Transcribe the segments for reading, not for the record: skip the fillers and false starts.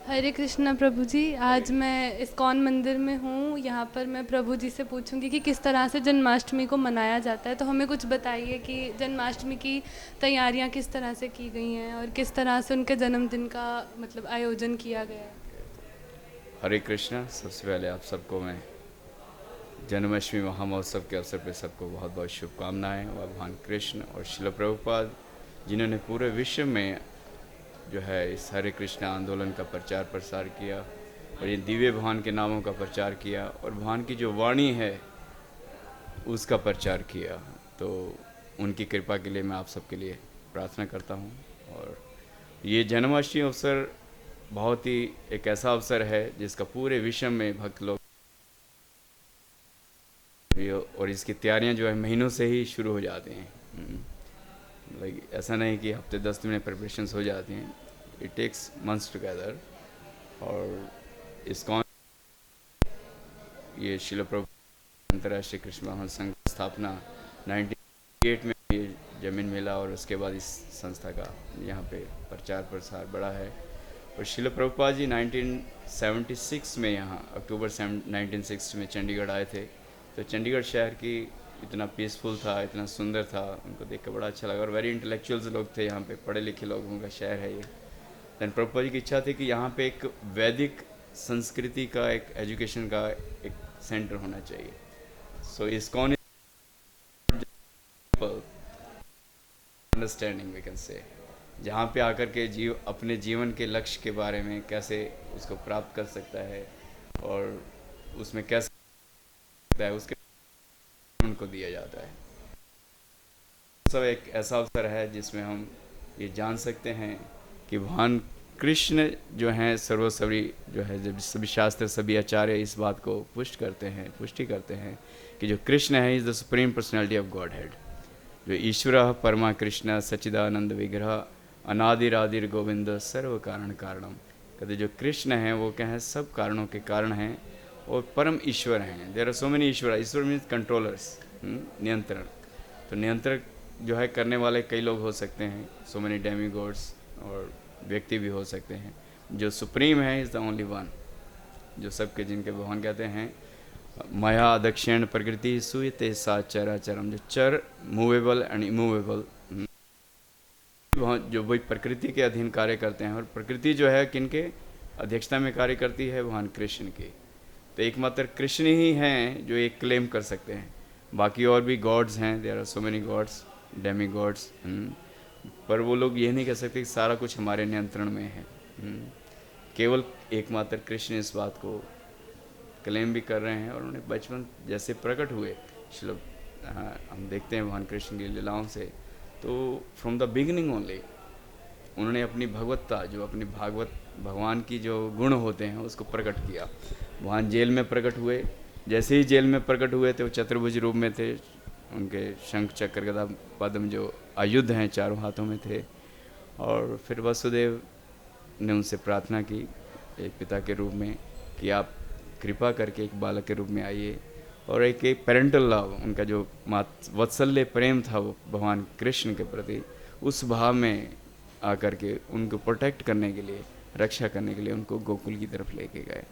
हरे कृष्णा प्रभु जी। आज मैं इस्कॉन मंदिर में हूँ। यहाँ पर मैं प्रभु जी से पूछूंगी कि किस तरह से जन्माष्टमी को मनाया जाता है। तो हमें कुछ बताइए कि जन्माष्टमी की तैयारियाँ किस तरह से की गई हैं और किस तरह से उनके जन्मदिन का मतलब आयोजन किया गया है। हरे कृष्णा। सबसे पहले आप सबको मैं जन्माष्टमी महामहोत्सव के अवसर पर सबको बहुत बहुत शुभकामनाएं। और भगवान कृष्ण और शिल प्रभुपाद जिन्होंने पूरे विश्व में जो है इस हरे कृष्णा आंदोलन का प्रचार प्रसार किया और ये दिव्य भगवान के नामों का प्रचार किया और भगवान की जो वाणी है उसका प्रचार किया, तो उनकी कृपा के लिए मैं आप सबके लिए प्रार्थना करता हूँ। और ये जन्माष्टमी अवसर बहुत ही एक ऐसा अवसर है जिसका पूरे विश्व में भक्त लोग, और इसकी तैयारियां जो है महीनों से ही शुरू हो जाती हैं। लाइक ऐसा नहीं कि हफ्ते 10 दिन में प्रिपरेशंस हो जाती हैं, इट टेक्स मंथ्स टुगेदर। और इस्कॉन ये शिल प्रभु अंतर्राष्ट्रीय कृष्ण महान संघ की स्थापना 1908 में ये जमीन मिला और उसके बाद इस संस्था का यहाँ पे प्रचार प्रसार बड़ा है। और शिल प्रभुपाद जी 1976 में यहाँ अक्टूबर 1960 में चंडीगढ़ आए थे। तो चंडीगढ़ शहर की इतना पीसफुल था, इतना सुंदर था, उनको देख कर बड़ा अच्छा लगा। और वेरी इंटेलेक्चुअल्स लोग थे यहाँ पे, पढ़े लिखे लोगों का शहर है ये। दैन प्रभुपाद जी की इच्छा थी कि यहाँ पे एक वैदिक संस्कृति का, एक एजुकेशन का एक सेंटर होना चाहिए। So ISKCON understanding we can say, जहाँ पे आकर के अपने जीवन के लक्ष्य के बारे में कैसे उसको प्राप्त कर सकता है और उसमें कैसे सकता है, उसके उनको दिया जाता है। सब एक ऐसा अवसर है जिसमें हम ये जान सकते हैं कि भगवान कृष्ण जो हैं सर्वोपरि जो है, जब सभी शास्त्र सभी आचार्य इस बात को पुष्टि करते हैं कि जो कृष्ण है is the supreme personality of God head, जो ईश्वर परमा कृष्ण सच्चिदानंद विग्रह अनादिरादिर गोविंद सर्व कारण कारणम। कहते जो कृष्ण हैं वो क्या है, सब कारणों के कारण हैं और परम ईश्वर हैं। There are so many ishwar. Ishwar means controllers, नियंत्रण। तो नियंत्रण जो है करने वाले कई लोग हो सकते हैं, सो मेनी डेमी गॉड्स, और व्यक्ति भी हो सकते हैं। जो सुप्रीम है इज़ द ओनली वन, जो सबके, जिनके भगवान कहते हैं माया दक्षिण प्रकृति सुयते सा चराचरम, जो चर मूवेबल एंड इमूवेबल, जो वही प्रकृति के अधीन कार्य करते हैं। और प्रकृति जो है किनके अध्यक्षता में कार्य करती है, भगवान कृष्ण की। तो एकमात्र कृष्ण ही हैं जो एक क्लेम कर सकते हैं। बाकी और भी गॉड्स हैं, there are so many gods, demi gods, पर वो लोग ये नहीं कह सकते कि सारा कुछ हमारे नियंत्रण में है। केवल एकमात्र कृष्ण इस बात को क्लेम भी कर रहे हैं। और उन्हें बचपन जैसे प्रकट हुए श्लोक, हम देखते हैं भगवान कृष्ण की लीलाओं से, तो फ्रॉम द बिगिनिंग ओनली उन्होंने अपनी भगवत्ता, जो अपनी भागवत भगवान की जो गुण होते हैं उसको प्रकट किया। भगवान जेल में प्रकट हुए, जैसे ही जेल में प्रकट हुए थे वो चतुर्भुज रूप में थे, उनके शंख चक्र गदा पद्म जो आयुध हैं चारों हाथों में थे। और फिर वसुदेव ने उनसे प्रार्थना की एक पिता के रूप में कि आप कृपा करके एक बालक के रूप में आइए। और एक पेरेंटल लव, उनका जो वात्सल्य प्रेम था वो भगवान कृष्ण के प्रति, उस भाव में आकर के उनको प्रोटेक्ट करने के लिए, रक्षा करने के लिए उनको गोकुल की तरफ लेके गए।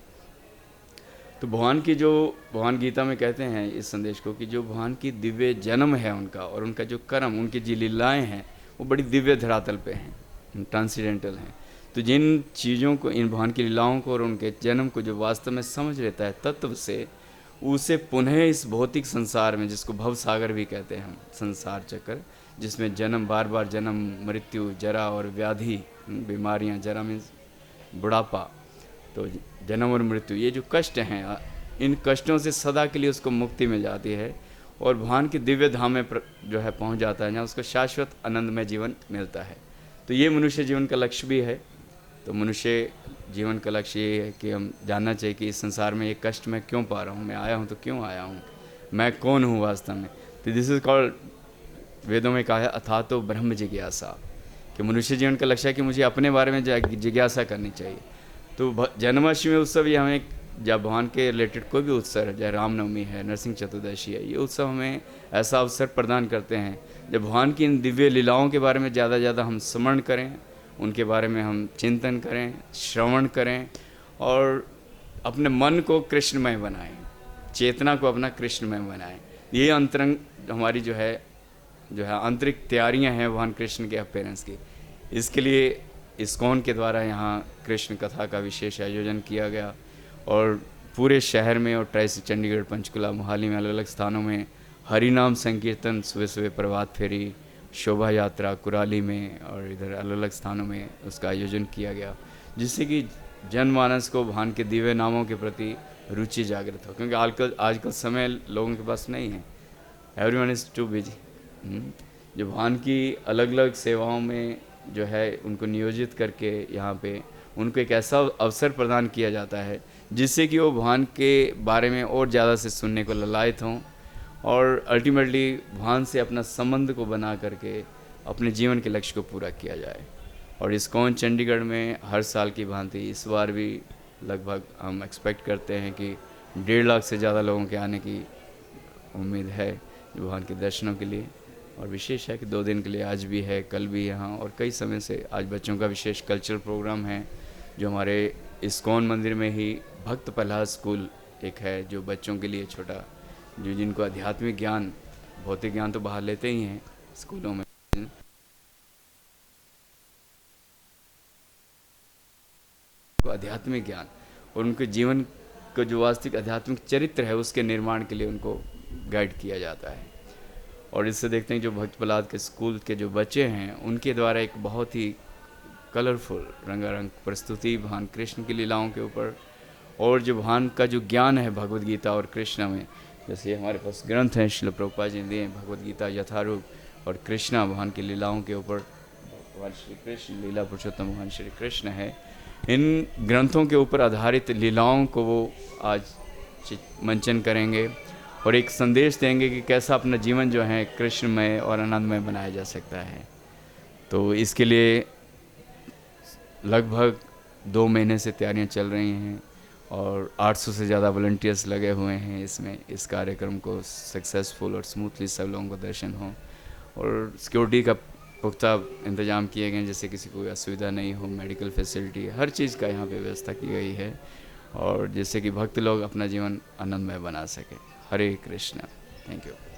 तो भगवान की जो, भगवान गीता में कहते हैं इस संदेश को कि जो भगवान की दिव्य जन्म है उनका, और उनका जो कर्म, उनकी जो लीलाएँ हैं वो बड़ी दिव्य धरातल पे हैं, ट्रांसीडेंटल हैं। तो जिन चीज़ों को, इन भगवान की लीलाओं को और उनके जन्म को जो वास्तव में समझ लेता है तत्व से, उसे पुनः इस भौतिक संसार में, जिसको भव सागर भी कहते हैं हम, संसार चक्र, जिसमें जन्म, बार बार जन्म, मृत्यु, जरा और व्याधि, बीमारियां, जरा मीन्स बुढ़ापा, तो जन्म और मृत्यु, ये जो कष्ट हैं, इन कष्टों से सदा के लिए उसको मुक्ति मिल जाती है और भगवान की दिव्य धाम में जो है पहुंच जाता है, जहाँ उसको शाश्वत आनंदमय जीवन मिलता है। तो ये मनुष्य जीवन का लक्ष्य भी है। तो मनुष्य जीवन का लक्ष्य ये है कि हम जानना चाहिए कि इस संसार में ये कष्ट मैं क्यों पा रहा हूँ, मैं आया हूँ तो क्यों आया हूँ, मैं कौन हूँ वास्तव में। तो दिस इज कॉल्ड, वेदों में कहा है अथा तो ब्रह्म जिज्ञासा, कि मनुष्य जीवन का लक्ष्य है कि मुझे अपने बारे में जिज्ञासा करनी चाहिए। तो जन्माष्टमी उत्सव ये हमें, जब भगवान के रिलेटेड कोई भी उत्सव है, चाहे रामनवमी है, नरसिंह चतुर्दशी है, ये उत्सव हमें ऐसा अवसर प्रदान करते हैं जब भगवान की इन दिव्य लीलाओं के बारे में ज़्यादा हम स्मरण करें उनके बारे में हम चिंतन करें, श्रवण करें और अपने मन को कृष्णमय बनाएं, चेतना को अपना कृष्णमय बनाएं। ये अंतरंग हमारी जो है आंतरिक तैयारियां हैं भगवान कृष्ण के अपीयरेंस की। इसके लिए इस्कॉन के द्वारा यहाँ कृष्ण कथा का विशेष आयोजन किया गया और पूरे शहर में और ट्राई चंडीगढ़, पंचकुला, मोहाली में अलग अलग स्थानों में हरि नाम संकीर्तन, सुबह सुबह प्रभात फेरी, शोभा यात्रा कुराली में और इधर अलग अलग स्थानों में उसका आयोजन किया गया, जिससे कि जनमानस को भगवान के दिव्य नामों के प्रति रुचि जागृत हो। क्योंकि आजकल समय लोगों के पास नहीं है, एवरीवन इज़ टू बिजी। जो भगवान की अलग अलग सेवाओं में जो है उनको नियोजित करके यहाँ पे उनको एक ऐसा अवसर प्रदान किया जाता है जिससे कि वो भगवान के बारे में और ज़्यादा से सुनने को ललायत हों और अल्टीमेटली भगवान से अपना संबंध को बना करके अपने जीवन के लक्ष्य को पूरा किया जाए। और इस्कॉन चंडीगढ़ में हर साल की भांति इस बार भी लगभग हम एक्सपेक्ट करते हैं कि 1.5 लाख से ज़्यादा लोगों के आने की उम्मीद है जो भगवान के दर्शनों के लिए। और विशेष है कि 2 दिन के लिए आज भी है, कल भी यहाँ, और कई समय से आज बच्चों का विशेष कल्चरल प्रोग्राम है जो हमारे इस्कॉन मंदिर में ही भक्त प्रहलाद स्कूल एक है जो बच्चों के लिए छोटा, जो जिनको आध्यात्मिक ज्ञान, भौतिक ज्ञान तो बाहर लेते ही हैं स्कूलों में, आध्यात्मिक ज्ञान और उनके जीवन का जो वास्तविक आध्यात्मिक चरित्र है उसके निर्माण के लिए उनको गाइड किया जाता है। और इससे देखते हैं जो भक्त प्रहलाद के स्कूल के जो बच्चे हैं उनके द्वारा एक बहुत ही कलरफुल रंगारंग प्रस्तुति भगवान कृष्ण की लीलाओं के ऊपर, और जो भगवान का जो ज्ञान है भगवद गीता और कृष्ण में, जैसे हमारे पास ग्रंथ हैं श्रील प्रभुपाद जी ने दिए, भगवद गीता यथारूप और कृष्णा भगवान की लीलाओं के ऊपर, भगवान श्री कृष्ण लीला पुरुषोत्तम भगवान श्री कृष्ण है। इन ग्रंथों के ऊपर आधारित लीलाओं को वो आज मंचन करेंगे और एक संदेश देंगे कि कैसा अपना जीवन जो है कृष्णमय और आनंदमय बनाया जा सकता है। तो इसके लिए लगभग 2 महीने से तैयारियां चल रही हैं और 800 से ज़्यादा वॉलंटियर्स लगे हुए हैं इसमें, इस कार्यक्रम को सक्सेसफुल और स्मूथली सब लोगों को दर्शन हो। और सिक्योरिटी का पुख्ता इंतजाम किए गए हैं, जैसे किसी को असुविधा नहीं हो, मेडिकल फैसिलिटी, हर चीज़ का यहाँ पे व्यवस्था की गई है और जिससे कि भक्त लोग अपना जीवन आनंदमय बना सके। हरे कृष्णा। Thank you.